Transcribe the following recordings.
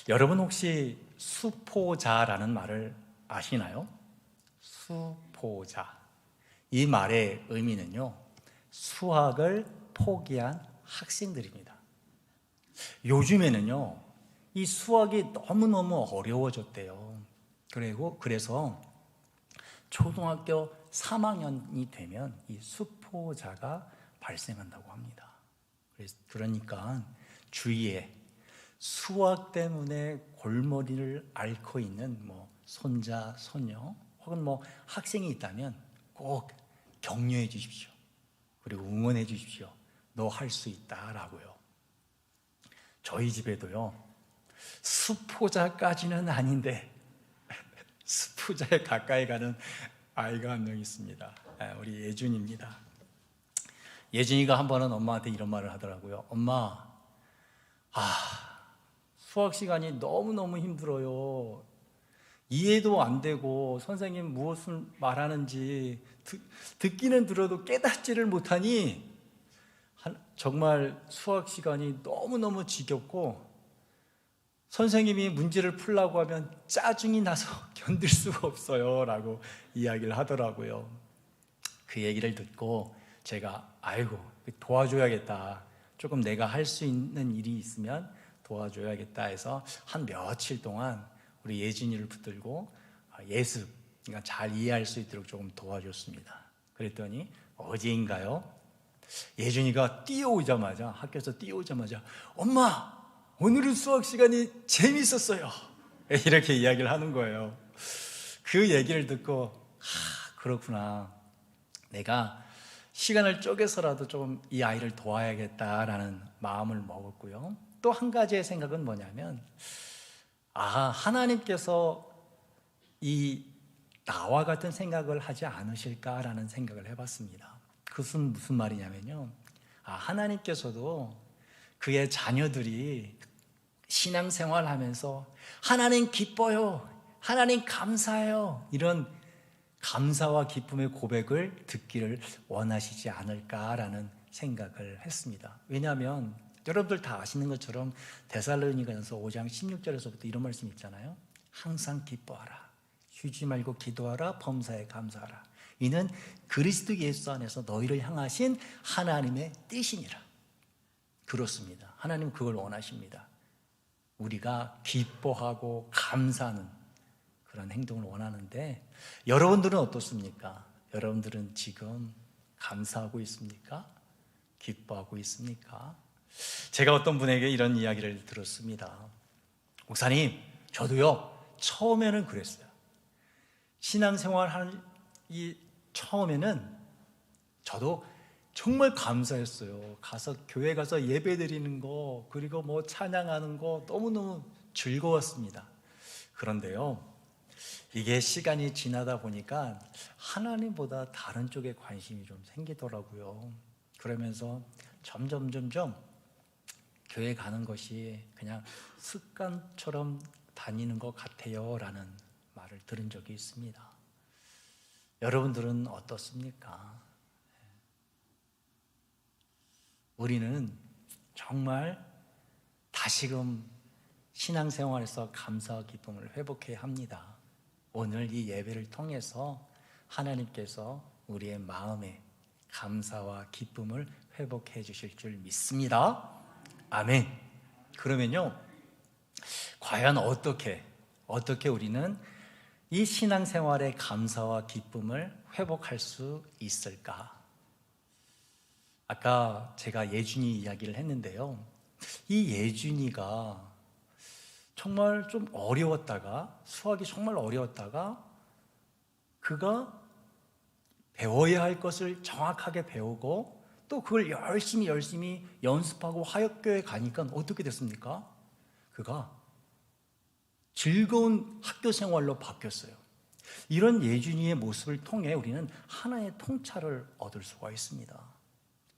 여러분 혹시 수포자라는 말을 아시나요? 수포자. 이 말의 의미는요, 수학을 포기한 학생들입니다. 요즘에는요, 이 수학이 너무너무 어려워졌대요. 그래서 초등학교 3학년이 되면 이 수포자가 발생한다고 합니다. 그러니까 주위에 수학 때문에 골머리를 앓고 있는 손자, 손녀 혹은 학생이 있다면 꼭 격려해 주십시오. 그리고 응원해 주십시오. 너 할 수 있다라고요. 저희 집에도요, 수포자까지는 아닌데 수포자에 가까이 가는 아이가 한 명 있습니다. 우리 예준입니다. 예준이가 한 번은 엄마한테 이런 말을 하더라고요. 엄마, 수학 시간이 너무너무 힘들어요. 이해도 안 되고 선생님 무엇을 말하는지 듣기는 들어도 깨닫지를 못하니 정말 수학 시간이 너무너무 지겹고 선생님이 문제를 풀라고 하면 짜증이 나서 견딜 수가 없어요 라고 이야기를 하더라고요. 그 얘기를 듣고 제가 아이고 도와줘야겠다, 조금 내가 할 수 있는 일이 있으면 도와줘야겠다 해서 한 며칠 동안 우리 예진이를 붙들고 예습, 그러니까 잘 이해할 수 있도록 조금 도와줬습니다. 그랬더니 어제인가요? 예준이가 학교에서 뛰어오자마자 엄마, 오늘은 수학 시간이 재밌었어요, 이렇게 이야기를 하는 거예요. 그 얘기를 듣고 그렇구나, 내가 시간을 쪼개서라도 좀 이 아이를 도와야겠다라는 마음을 먹었고요. 또 한 가지의 생각은 뭐냐면 하나님께서 이 나와 같은 생각을 하지 않으실까라는 생각을 해봤습니다. 그것은 무슨 말이냐면요, 하나님께서도 그의 자녀들이 신앙생활 하면서 하나님 기뻐요, 하나님 감사해요, 이런 감사와 기쁨의 고백을 듣기를 원하시지 않을까라는 생각을 했습니다. 왜냐하면 여러분들 다 아시는 것처럼 데살로니가전서 5장 16절에서부터 이런 말씀이 있잖아요. 항상 기뻐하라, 쉬지 말고 기도하라, 범사에 감사하라, 이는 그리스도 예수 안에서 너희를 향하신 하나님의 뜻이니라. 그렇습니다. 하나님 그걸 원하십니다. 우리가 기뻐하고 감사하는 그런 행동을 원하는데, 여러분들은 어떻습니까? 여러분들은 지금 감사하고 있습니까? 기뻐하고 있습니까? 제가 어떤 분에게 이런 이야기를 들었습니다. 목사님, 저도요 처음에는 그랬어요. 신앙생활 처음에는 저도 정말 감사했어요. 교회 가서 예배 드리는 거, 그리고 찬양하는 거 너무너무 즐거웠습니다. 그런데요, 이게 시간이 지나다 보니까 하나님보다 다른 쪽에 관심이 좀 생기더라고요. 그러면서 점점 교회 가는 것이 그냥 습관처럼 다니는 것 같아요 라는 말을 들은 적이 있습니다. 여러분들은 어떻습니까? 우리는 정말 다시금 신앙생활에서 감사와 기쁨을 회복해야 합니다. 오늘 이 예배를 통해서 하나님께서 우리의 마음에 감사와 기쁨을 회복해 주실 줄 믿습니다. 아멘. 그러면요, 과연 어떻게 우리는 이 신앙생활의 감사와 기쁨을 회복할 수 있을까? 아까 제가 예준이 이야기를 했는데요, 이 예준이가 정말 좀 수학이 정말 어려웠다가 그가 배워야 할 것을 정확하게 배우고 또 그걸 열심히 연습하고 화역교회 가니까 어떻게 됐습니까? 그가 즐거운 학교 생활로 바뀌었어요. 이런 예준이의 모습을 통해 우리는 하나의 통찰을 얻을 수가 있습니다.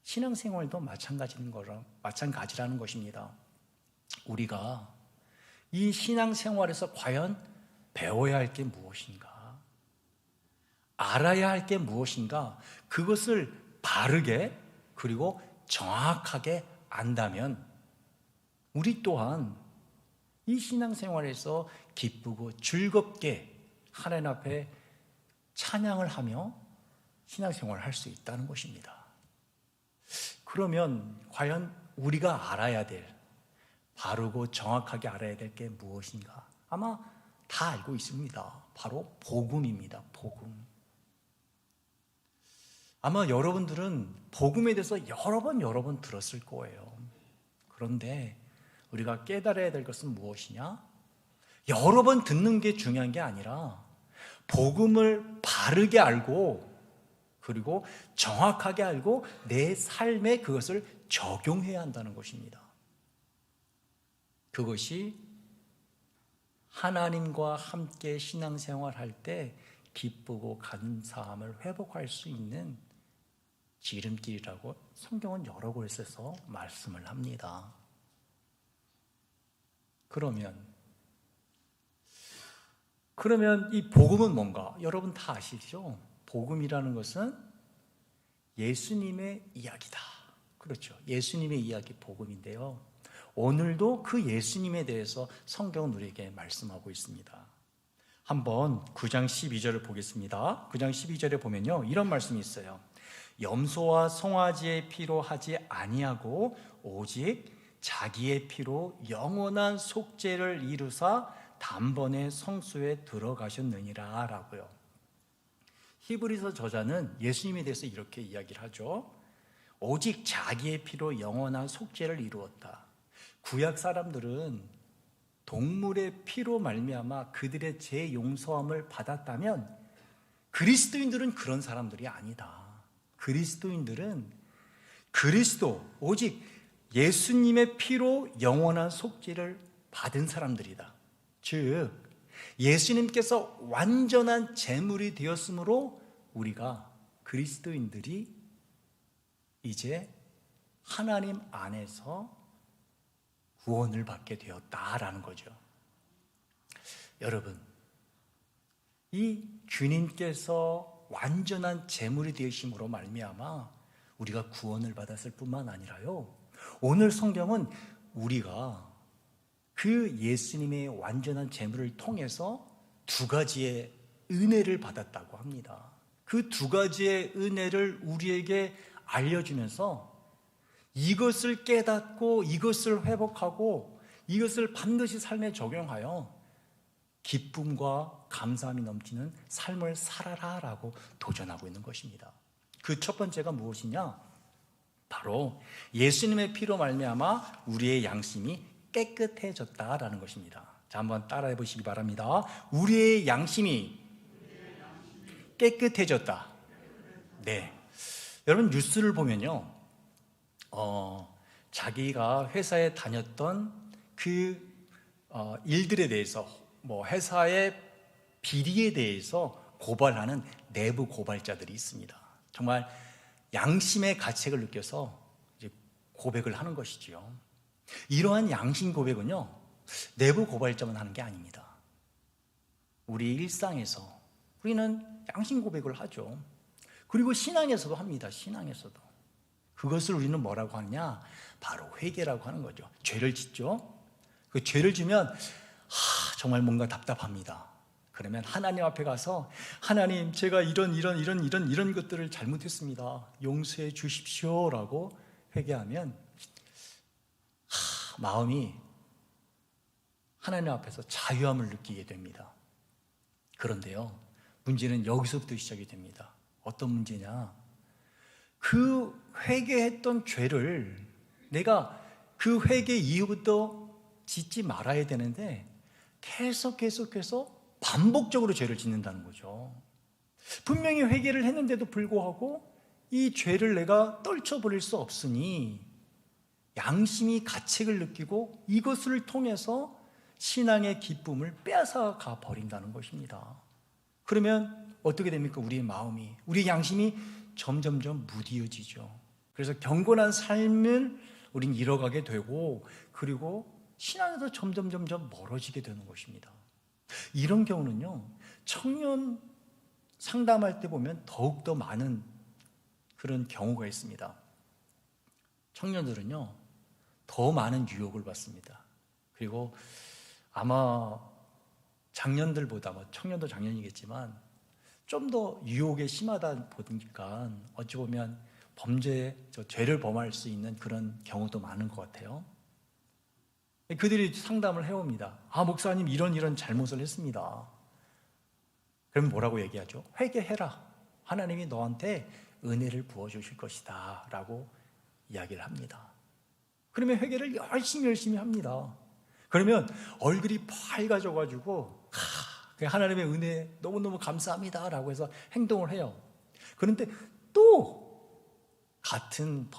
신앙생활도 마찬가지라는 것입니다. 우리가 이 신앙생활에서 과연 배워야 할 게 무엇인가, 알아야 할 게 무엇인가, 그것을 바르게 그리고 정확하게 안다면 우리 또한 이 신앙생활에서 기쁘고 즐겁게 하나님 앞에 찬양을 하며 신앙생활을 할 수 있다는 것입니다. 그러면 과연 우리가 알아야 될, 바르고 정확하게 알아야 될 게 무엇인가? 아마 다 알고 있습니다. 바로 복음입니다. 복음. 아마 여러분들은 복음에 대해서 여러 번 들었을 거예요. 그런데 우리가 깨달아야 될 것은 무엇이냐? 여러 번 듣는 게 중요한 게 아니라 복음을 바르게 알고 그리고 정확하게 알고 내 삶에 그것을 적용해야 한다는 것입니다. 그것이 하나님과 함께 신앙생활할 때 기쁘고 감사함을 회복할 수 있는 지름길이라고 성경은 여러 곳에서 말씀을 합니다. 그러면 이 복음은 뭔가? 여러분 다 아시죠? 복음이라는 것은 예수님의 이야기다. 그렇죠. 예수님의 이야기 복음인데요. 오늘도 그 예수님에 대해서 성경은 우리에게 말씀하고 있습니다. 한번 9장 12절을 보겠습니다. 9장 12절에 보면요, 이런 말씀이 있어요. 염소와 송아지의 피로 하지 아니하고 오직 자기의 피로 영원한 속죄를 이루사 단번에 성소에 들어가셨느니라 라고요. 히브리서 저자는 예수님에 대해서 이렇게 이야기를 하죠. 오직 자기의 피로 영원한 속죄를 이루었다. 구약 사람들은 동물의 피로 말미암아 그들의 죄 용서함을 받았다면 그리스도인들은 그런 사람들이 아니다. 그리스도인들은 그리스도 오직 예수님의 피로 영원한 속죄를 받은 사람들이다. 즉 예수님께서 완전한 제물이 되었으므로 우리가 그리스도인들이 이제 하나님 안에서 구원을 받게 되었다라는 거죠. 여러분, 이 주님께서 완전한 제물이 되심으로 말미암아 우리가 구원을 받았을 뿐만 아니라요, 오늘 성경은 우리가 그 예수님의 완전한 제물을 통해서 두 가지의 은혜를 받았다고 합니다. 그 두 가지의 은혜를 우리에게 알려주면서 이것을 깨닫고 이것을 회복하고 이것을 반드시 삶에 적용하여 기쁨과 감사함이 넘치는 삶을 살아라라고 도전하고 있는 것입니다. 그 첫 번째가 무엇이냐? 바로 예수님의 피로 말미암아 우리의 양심이 깨끗해졌다라는 것입니다. 자, 한번 따라해 보시기 바랍니다. 우리의 양심이 깨끗해졌다. 네. 여러분 뉴스를 보면요, 자기가 회사에 다녔던 그 일들에 대해서, 회사의 비리에 대해서 고발하는 내부 고발자들이 있습니다. 정말 양심의 가책을 느껴서 이제 고백을 하는 것이지요. 이러한 양심 고백은요, 내부 고발자만 하는 게 아닙니다. 우리 일상에서 우리는 양심 고백을 하죠. 그리고 신앙에서도 합니다. 신앙에서도. 그것을 우리는 뭐라고 하느냐? 바로 회개라고 하는 거죠. 죄를 짓죠. 그 죄를 지면 정말 뭔가 답답합니다. 그러면 하나님 앞에 가서 하나님, 제가 이런 것들을 잘못했습니다. 용서해 주십시오라고 회개하면 마음이 하나님 앞에서 자유함을 느끼게 됩니다. 그런데요, 문제는 여기서부터 시작이 됩니다. 어떤 문제냐? 그 회개했던 죄를 내가 그 회개 이후부터 짓지 말아야 되는데 계속해서 반복적으로 죄를 짓는다는 거죠. 분명히 회개를 했는데도 불구하고 이 죄를 내가 떨쳐버릴 수 없으니 양심이 가책을 느끼고 이것을 통해서 신앙의 기쁨을 빼앗아가 버린다는 것입니다. 그러면 어떻게 됩니까? 우리의 마음이, 우리의 양심이 점점점 무디어지죠. 그래서 경건한 삶을 우린 잃어가게 되고, 그리고 신앙에서 점점 멀어지게 되는 것입니다. 이런 경우는요, 청년 상담할 때 보면 더욱더 많은 그런 경우가 있습니다. 청년들은요, 더 많은 유혹을 받습니다. 그리고 아마 작년들보다, 청년도 작년이겠지만 좀 더 유혹이 심하다 보니까 어찌 보면 죄를 범할 수 있는 그런 경우도 많은 것 같아요. 그들이 상담을 해옵니다. 목사님 이런 잘못을 했습니다. 그럼 뭐라고 얘기하죠? 회개해라. 하나님이 너한테 은혜를 부어주실 것이다 라고 이야기를 합니다. 그러면 회개를 열심히 합니다. 그러면 얼굴이 밝아져가지고 하나님의 은혜 너무너무 감사합니다 라고 해서 행동을 해요. 그런데 또 같은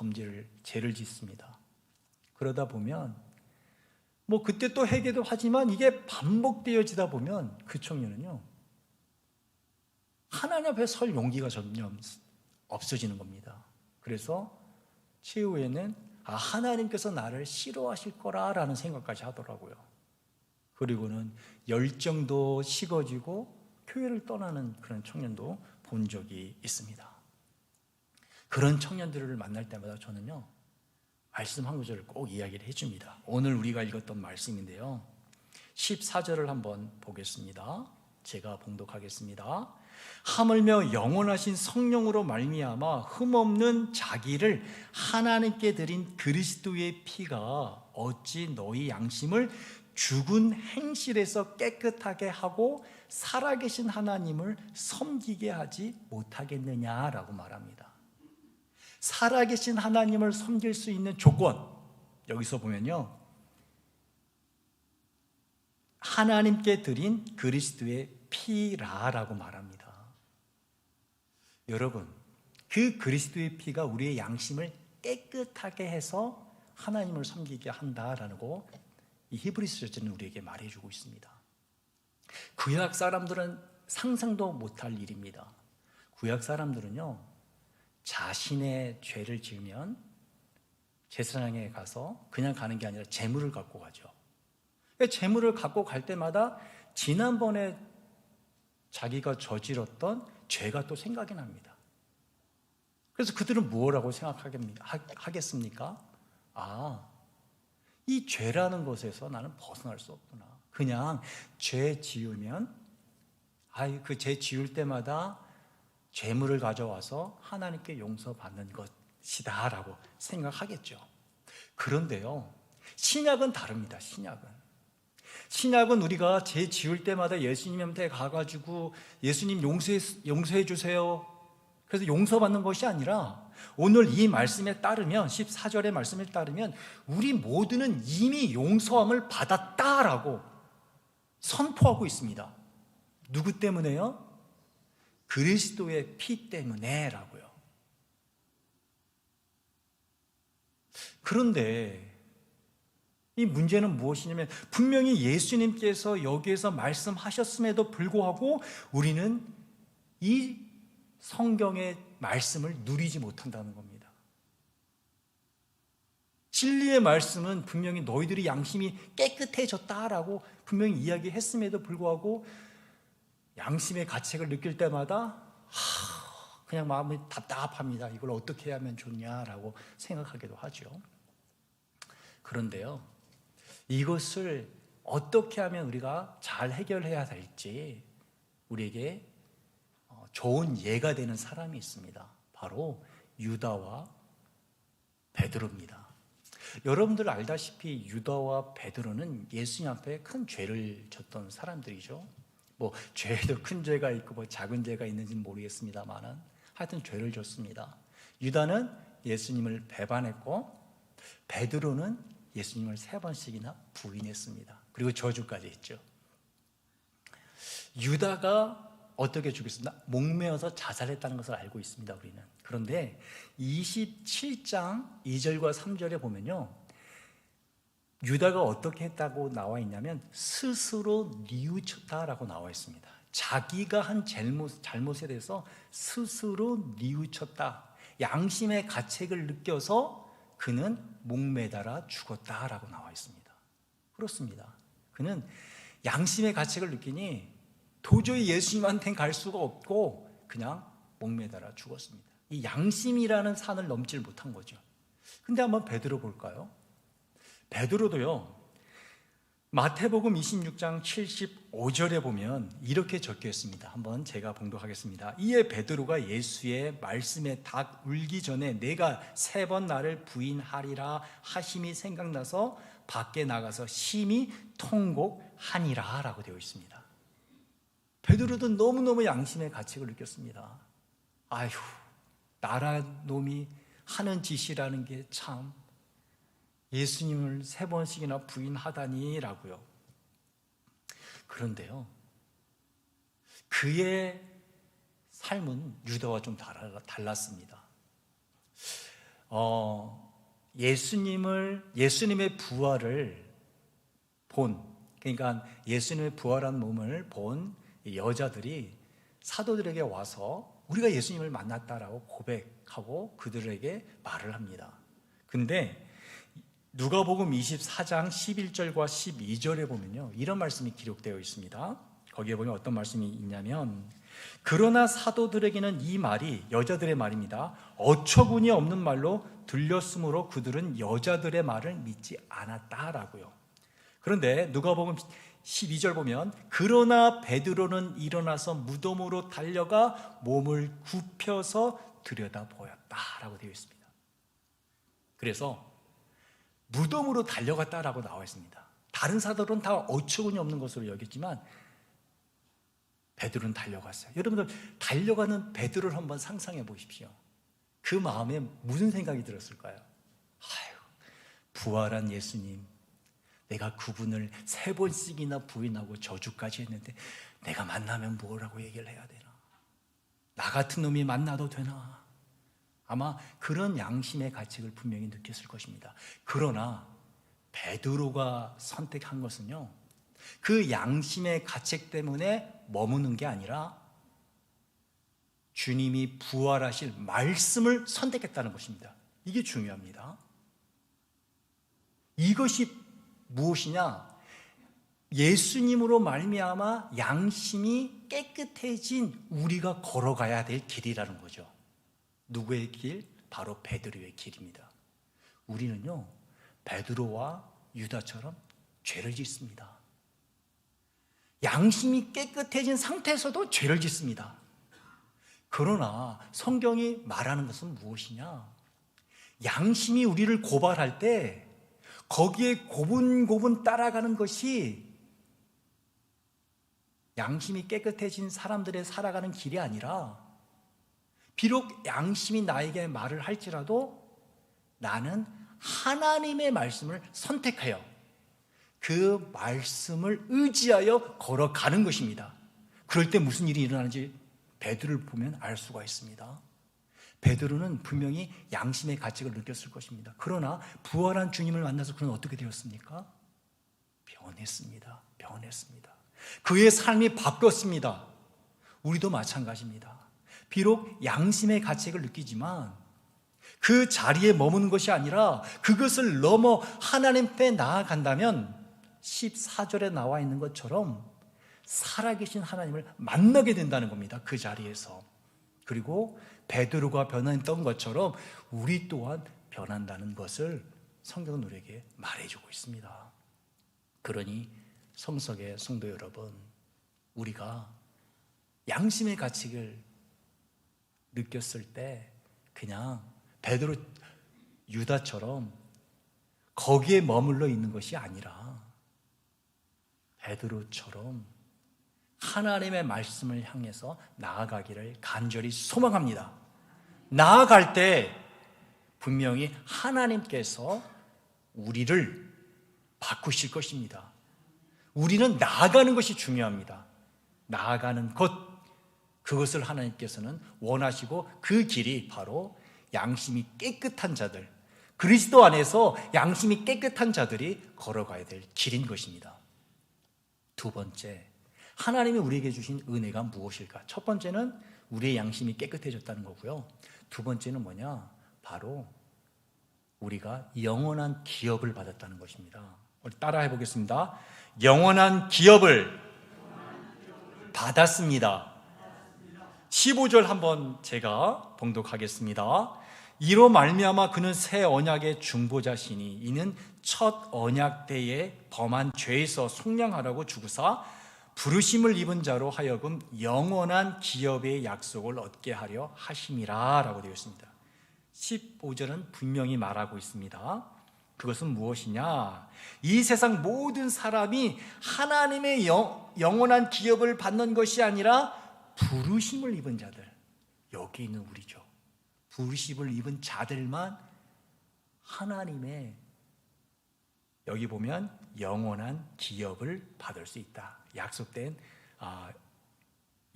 죄를 짓습니다. 그러다 보면 그때 또 회개도 하지만 이게 반복되어지다 보면 그 청년은요, 하나님 앞에 설 용기가 점점 없어지는 겁니다. 그래서 최후에는 하나님께서 나를 싫어하실 거라라는 생각까지 하더라고요. 그리고는 열정도 식어지고 교회를 떠나는 그런 청년도 본 적이 있습니다. 그런 청년들을 만날 때마다 저는요, 말씀 한 구절을 꼭 이야기를 해줍니다. 오늘 우리가 읽었던 말씀인데요, 14절을 한번 보겠습니다. 제가 봉독하겠습니다. 하물며 영원하신 성령으로 말미암아 흠없는 자기를 하나님께 드린 그리스도의 피가 어찌 너희 양심을 죽은 행실에서 깨끗하게 하고 살아계신 하나님을 섬기게 하지 못하겠느냐라고 말합니다. 살아계신 하나님을 섬길 수 있는 조건, 여기서 보면요, 하나님께 드린 그리스도의 피라라고 말합니다. 여러분, 그 그리스도의 피가 우리의 양심을 깨끗하게 해서 하나님을 섬기게 한다라고 이 히브리서 저자는 우리에게 말해주고 있습니다. 구약 사람들은 상상도 못할 일입니다. 구약 사람들은요, 자신의 죄를 지으면 제사장에 가서 그냥 가는 게 아니라 제물을 갖고 가죠. 제물을 갖고 갈 때마다 지난번에 자기가 저질렀던 죄가 또 생각이 납니다. 그래서 그들은 무엇이라고 생각하겠습니까? 이 죄라는 것에서 나는 벗어날 수 없구나. 그냥 죄 지으면 그 죄 지을 때마다 죄물을 가져와서 하나님께 용서받는 것이다 라고 생각하겠죠. 그런데요, 신약은 다릅니다. 신약은 우리가 죄 지을 때마다 예수님한테 가가지고 예수님 용서해 주세요, 그래서 용서받는 것이 아니라 오늘 이 말씀에 따르면, 14절의 말씀에 따르면 우리 모두는 이미 용서함을 받았다라고 선포하고 있습니다. 누구 때문에요? 그리스도의 피 때문에라고요. 그런데 이 문제는 무엇이냐면, 분명히 예수님께서 여기에서 말씀하셨음에도 불구하고 우리는 이 성경의 말씀을 누리지 못한다는 겁니다. 진리의 말씀은 분명히 너희들이 양심이 깨끗해졌다라고 분명히 이야기했음에도 불구하고 양심의 가책을 느낄 때마다 그냥 마음이 답답합니다. 이걸 어떻게 하면 좋냐라고 생각하기도 하죠. 그런데요, 이것을 어떻게 하면 우리가 잘 해결해야 될지 우리에게 좋은 예가 되는 사람이 있습니다. 바로 유다와 베드로입니다. 여러분들 알다시피 유다와 베드로는 예수님 앞에 큰 죄를 졌던 사람들이죠. 죄도 큰 죄가 있고 작은 죄가 있는지는 모르겠습니다만 하여튼 죄를 졌습니다. 유다는 예수님을 배반했고 베드로는 예수님을 3번씩이나 부인했습니다. 그리고 저주까지 했죠. 유다가 어떻게 죽였습니다? 목매어서 자살했다는 것을 알고 있습니다, 우리는. 그런데 27장 2절과 3절에 보면요, 유다가 어떻게 했다고 나와 있냐면 스스로 뉘우쳤다라고 나와 있습니다. 자기가 한 잘못에 대해서 스스로 뉘우쳤다. 양심의 가책을 느껴서 그는 목매달아 죽었다라고 나와 있습니다. 그렇습니다. 그는 양심의 가책을 느끼니 도저히 예수님한테는 갈 수가 없고 그냥 목매달아 죽었습니다. 이 양심이라는 산을 넘질 못한 거죠. 근데 한번 베드로 볼까요? 베드로도요, 마태복음 26장 75절에 보면 이렇게 적혀 있습니다. 한번 제가 봉독하겠습니다. 이에 베드로가 예수의 말씀에 닭 울기 전에 내가 3번 나를 부인하리라 하심이 생각나서 밖에 나가서 심히 통곡하니라 라고 되어 있습니다. 베드로도 너무너무 양심의 가책을 느꼈습니다. 아휴, 나라 놈이 하는 짓이라는 게 참 예수님을 3번씩이나 부인하다니 라고요. 그런데요, 그의 삶은 유다와 좀 달랐습니다. 예수님의 부활을 본, 그러니까 예수님의 부활한 몸을 본 여자들이 사도들에게 와서 우리가 예수님을 만났다라고 고백하고 그들에게 말을 합니다. 근데 누가복음 24장 11절과 12절에 보면요, 이런 말씀이 기록되어 있습니다. 거기에 보면 어떤 말씀이 있냐면, 그러나 사도들에게는 이 말이, 여자들의 말입니다, 어처구니 없는 말로 들렸으므로 그들은 여자들의 말을 믿지 않았다라고요. 그런데 누가복음 12절 보면, 그러나 베드로는 일어나서 무덤으로 달려가 몸을 굽혀서 들여다보았다라고 되어 있습니다. 그래서 무덤으로 달려갔다라고 나와 있습니다. 다른 사도들은 다 어처구니 없는 것으로 여겼지만 베드로는 달려갔어요. 여러분들, 달려가는 베드로를 한번 상상해 보십시오. 그 마음에 무슨 생각이 들었을까요? 아유, 부활한 예수님, 내가 그분을 3번씩이나 부인하고 저주까지 했는데 내가 만나면 뭐라고 얘기를 해야 되나? 나 같은 놈이 만나도 되나? 아마 그런 양심의 가책을 분명히 느꼈을 것입니다. 그러나 베드로가 선택한 것은요, 그 양심의 가책 때문에 머무는 게 아니라 주님이 부활하실 말씀을 선택했다는 것입니다. 이게 중요합니다. 이것이 무엇이냐? 예수님으로 말미암아 양심이 깨끗해진 우리가 걸어가야 될 길이라는 거죠. 누구의 길? 바로 베드로의 길입니다. 우리는요, 베드로와 유다처럼 죄를 짓습니다. 양심이 깨끗해진 상태에서도 죄를 짓습니다. 그러나 성경이 말하는 것은 무엇이냐? 양심이 우리를 고발할 때 거기에 고분고분 따라가는 것이 양심이 깨끗해진 사람들의 살아가는 길이 아니라, 비록 양심이 나에게 말을 할지라도 나는 하나님의 말씀을 선택하여 그 말씀을 의지하여 걸어가는 것입니다. 그럴 때 무슨 일이 일어나는지 베드로를 보면 알 수가 있습니다. 베드로는 분명히 양심의 가책을 느꼈을 것입니다. 그러나 부활한 주님을 만나서 그는 어떻게 되었습니까? 변했습니다. 변했습니다. 그의 삶이 바뀌었습니다. 우리도 마찬가지입니다. 비록 양심의 가책을 느끼지만 그 자리에 머무는 것이 아니라 그것을 넘어 하나님께 나아간다면 14절에 나와 있는 것처럼 살아계신 하나님을 만나게 된다는 겁니다. 그 자리에서. 그리고 베드로가 변했던 것처럼 우리 또한 변한다는 것을 성경은 우리에게 말해주고 있습니다. 그러니 성석의 성도 여러분, 우리가 양심의 가책을 느꼈을 때 그냥 베드로, 유다처럼 거기에 머물러 있는 것이 아니라 베드로처럼 하나님의 말씀을 향해서 나아가기를 간절히 소망합니다. 나아갈 때 분명히 하나님께서 우리를 바꾸실 것입니다. 우리는 나아가는 것이 중요합니다. 나아가는 것, 그것을 하나님께서는 원하시고 그 길이 바로 양심이 깨끗한 자들, 그리스도 안에서 양심이 깨끗한 자들이 걸어가야 될 길인 것입니다. 두 번째, 하나님이 우리에게 주신 은혜가 무엇일까? 첫 번째는 우리의 양심이 깨끗해졌다는 거고요. 두 번째는 뭐냐? 바로 우리가 영원한 기업을 받았다는 것입니다. 우리 따라 해보겠습니다. 영원한 기업을 받았습니다. 15절 한번 제가 봉독하겠습니다. 이로 말미암아 그는 새 언약의 중보자시니 이는 첫 언약 때에 범한 죄에서 속량하라고 주구사 부르심을 입은 자로 하여금 영원한 기업의 약속을 얻게 하려 하심이라 라고 되어 있습니다. 15절은 분명히 말하고 있습니다. 그것은 무엇이냐? 이 세상 모든 사람이 하나님의 영원한 기업을 받는 것이 아니라 부르심을 입은 자들, 여기 있는 우리죠. 부르심을 입은 자들만 하나님의, 여기 보면 영원한 기업을 받을 수 있다. 약속된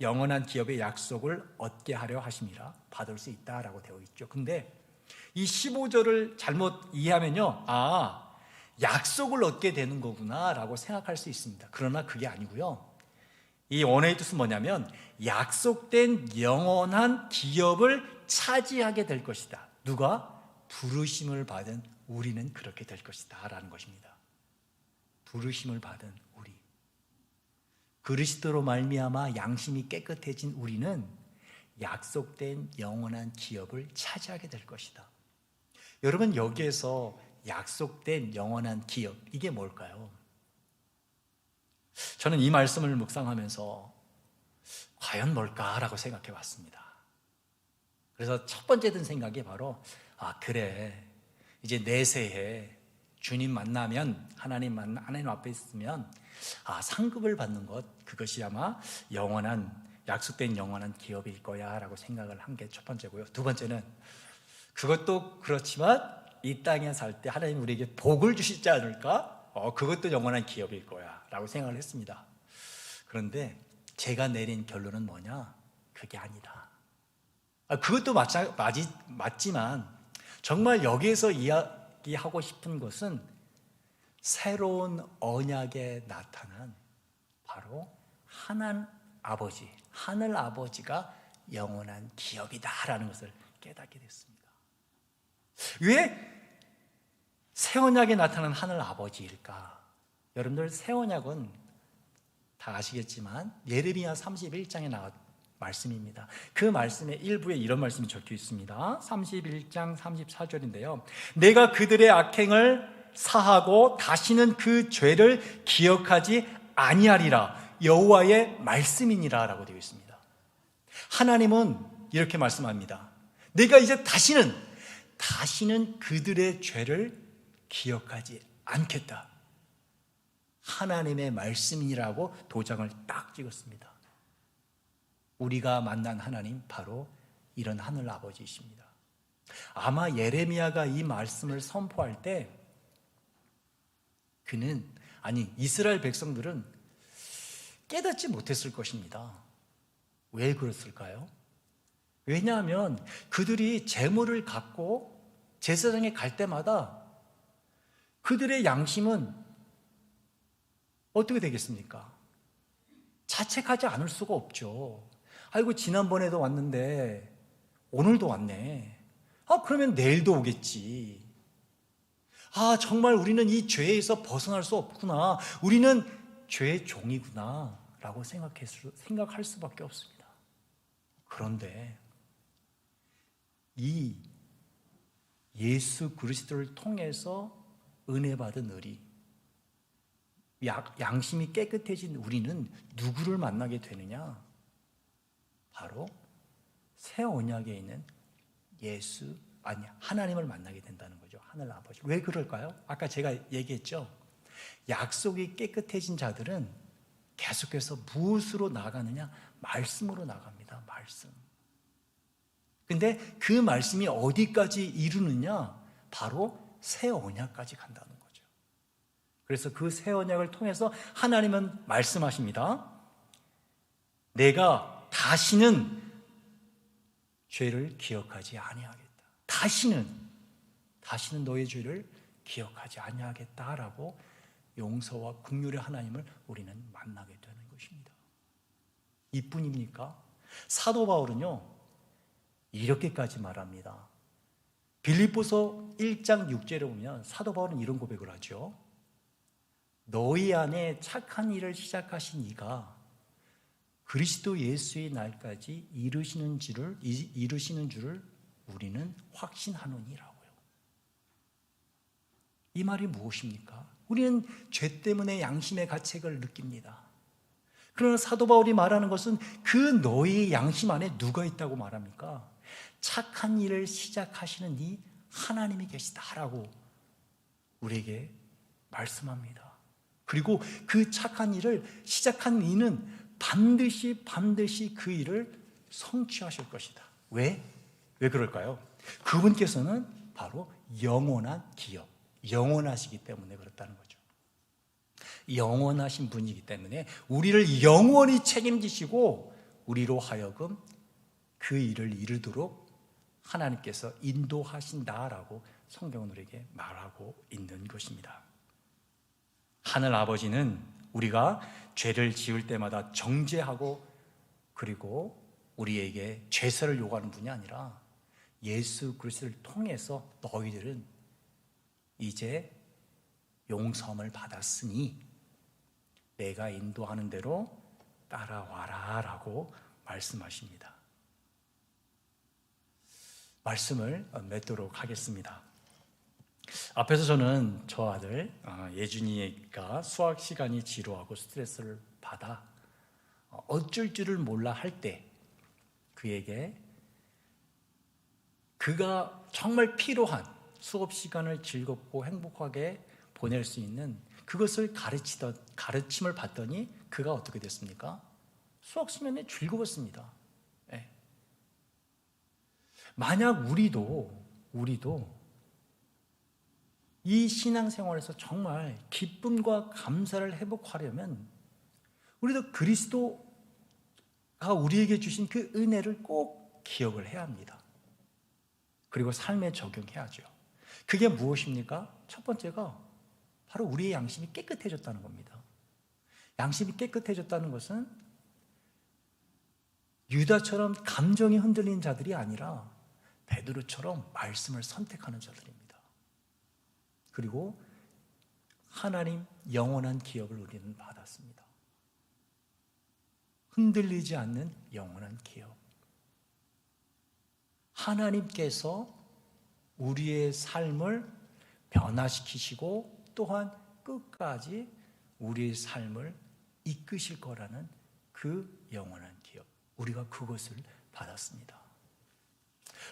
영원한 기업의 약속을 얻게 하려 하심이라, 받을 수 있다라고 되어 있죠. 근데 이 15절을 잘못 이해하면요, 약속을 얻게 되는 거구나 라고 생각할 수 있습니다. 그러나 그게 아니고요, 이 원어의 뜻은 뭐냐면 약속된 영원한 기업을 차지하게 될 것이다. 누가? 부르심을 받은 우리는 그렇게 될 것이다 라는 것입니다. 부르심을 받은 우리, 그리스도로 말미암아 양심이 깨끗해진 우리는 약속된 영원한 기업을 차지하게 될 것이다. 여러분, 여기에서 약속된 영원한 기업, 이게 뭘까요? 저는 이 말씀을 묵상하면서 과연 뭘까라고 생각해 봤습니다. 그래서 첫 번째 든 생각이 바로 그래, 이제 내세에 주님 만나면, 하나님 앞에 있으면 상급을 받는 것, 그것이 아마 약속된 영원한 기업일 거야 라고 생각을 한 게 첫 번째고요. 두 번째는 그것도 그렇지만 이 땅에 살 때 하나님 우리에게 복을 주시지 않을까? 그것도 영원한 기업일 거야 라고 생각을 했습니다. 그런데 제가 내린 결론은 뭐냐? 그게 아니다. 그것도 맞지만 정말 여기에서 이야기하고 싶은 것은 새로운 언약에 나타난 바로 하늘 아버지가 영원한 기업이다라는 것을 깨닫게 됐습니다. 왜 새 언약에 나타난 하늘 아버지일까? 여러분들, 새 언약은 다 아시겠지만 예레미야 31장에 나온 말씀입니다. 그 말씀의 일부에 이런 말씀이 적혀 있습니다. 31장 34절인데요. 내가 그들의 악행을 사하고 다시는 그 죄를 기억하지 아니하리라, 여호와의 말씀이니라 라고 되어 있습니다. 하나님은 이렇게 말씀합니다. 내가 이제 다시는 그들의 죄를 기억하지 않겠다. 하나님의 말씀이라고 도장을 딱 찍었습니다. 우리가 만난 하나님, 바로 이런 하늘 아버지이십니다. 아마 예레미야가 이 말씀을 선포할 때 이스라엘 백성들은 깨닫지 못했을 것입니다. 왜 그랬을까요? 왜냐하면 그들이 재물을 갖고 제사장에 갈 때마다 그들의 양심은 어떻게 되겠습니까? 자책하지 않을 수가 없죠. 아이고, 지난번에도 왔는데 오늘도 왔네. 그러면 내일도 오겠지. 정말 우리는 이 죄에서 벗어날 수 없구나. 우리는 죄의 종이구나 라고 생각할 수밖에 없습니다. 그런데 이 예수 그리스도를 통해서 은혜 받은 양심이 깨끗해진 우리는 누구를 만나게 되느냐? 바로 새 언약에 있는 하나님을 만나게 된다는 거죠. 하늘 아버지. 왜 그럴까요? 아까 제가 얘기했죠. 약속이 깨끗해진 자들은 계속해서 무엇으로 나가느냐? 말씀으로 나갑니다. 말씀. 근데 그 말씀이 어디까지 이루느냐? 바로 새 언약까지 간다는 거죠. 그래서 그 새 언약을 통해서 하나님은 말씀하십니다. 내가 다시는 죄를 기억하지 아니하겠다. 다시는 너의 죄를 기억하지 아니하겠다라고 용서와 긍휼의 하나님을 우리는 만나게 되는 것입니다. 이뿐입니까? 사도 바울은요, 이렇게까지 말합니다. 빌립보서 1장 6절에 보면 사도 바울은 이런 고백을 하죠. 너희 안에 착한 일을 시작하신 이가 그리스도 예수의 날까지 이루시는 줄을 우리는 확신하노니라고요. 이 말이 무엇입니까? 우리는 죄 때문에 양심의 가책을 느낍니다. 그러나 사도 바울이 말하는 것은 그 너희의 양심 안에 누가 있다고 말합니까? 착한 일을 시작하시는 이 하나님이 계시다라고 우리에게 말씀합니다. 그리고 그 착한 일을 시작한 이는 반드시 그 일을 성취하실 것이다. 왜 그럴까요? 그분께서는 바로 영원한 기업, 영원하시기 때문에 그렇다는 거죠. 영원하신 분이기 때문에 우리를 영원히 책임지시고 우리로 하여금 그 일을 이루도록 하나님께서 인도하신다라고 성경은 우리에게 말하고 있는 것입니다. 하늘 아버지는 우리가 죄를 지을 때마다 정죄하고 그리고 우리에게 죄사를 요구하는 분이 아니라 예수 그리스도를 통해서 너희들은 이제 용서함을 받았으니 내가 인도하는 대로 따라와라 라고 말씀하십니다. 말씀을 맺도록 하겠습니다. 앞에서 저는 저 아들 예준이가 수학 시간이 지루하고 스트레스를 받아 어쩔 줄을 몰라 할 때 그에게 그가 정말 필요한 수업 시간을 즐겁고 행복하게 보낼 수 있는 그것을 가르침을 받더니 그가 어떻게 됐습니까? 수학 시간에 즐거웠습니다. 네. 만약 우리도 이 신앙생활에서 정말 기쁨과 감사를 회복하려면 우리도 그리스도가 우리에게 주신 그 은혜를 꼭 기억을 해야 합니다. 그리고 삶에 적용해야죠. 그게 무엇입니까? 첫 번째가 바로 우리의 양심이 깨끗해졌다는 겁니다. 양심이 깨끗해졌다는 것은 유다처럼 감정이 흔들린 자들이 아니라 베드로처럼 말씀을 선택하는 자들입니다. 그리고 하나님 영원한 기업을 우리는 받았습니다. 흔들리지 않는 영원한 기업. 하나님께서 우리의 삶을 변화시키시고 또한 끝까지 우리의 삶을 이끄실 거라는 그 영원한 기업. 우리가 그것을 받았습니다.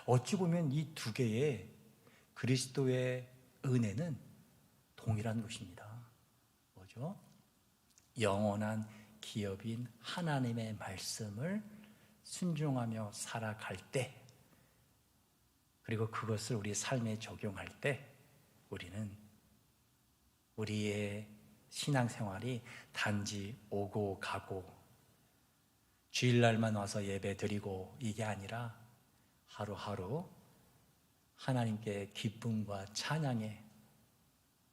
어찌 보면 이 두 개의 그리스도의 은혜는 동일한 것입니다. 뭐죠? 영원한 기업인 하나님의 말씀을 순종하며 살아갈 때 그리고 그것을 우리 삶에 적용할 때 우리는 우리의 신앙생활이 단지 오고 가고 주일날만 와서 예배 드리고 이게 아니라 하루하루 하나님께 기쁨과 찬양의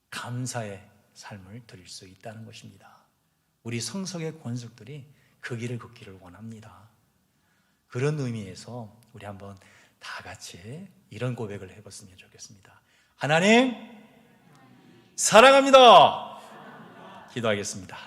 감사의 삶을 드릴 수 있다는 것입니다. 우리 성석의 권속들이 그 길을 걷기를 원합니다. 그런 의미에서 우리 한번 다 같이 이런 고백을 해봤으면 좋겠습니다. 하나님 사랑합니다. 기도하겠습니다.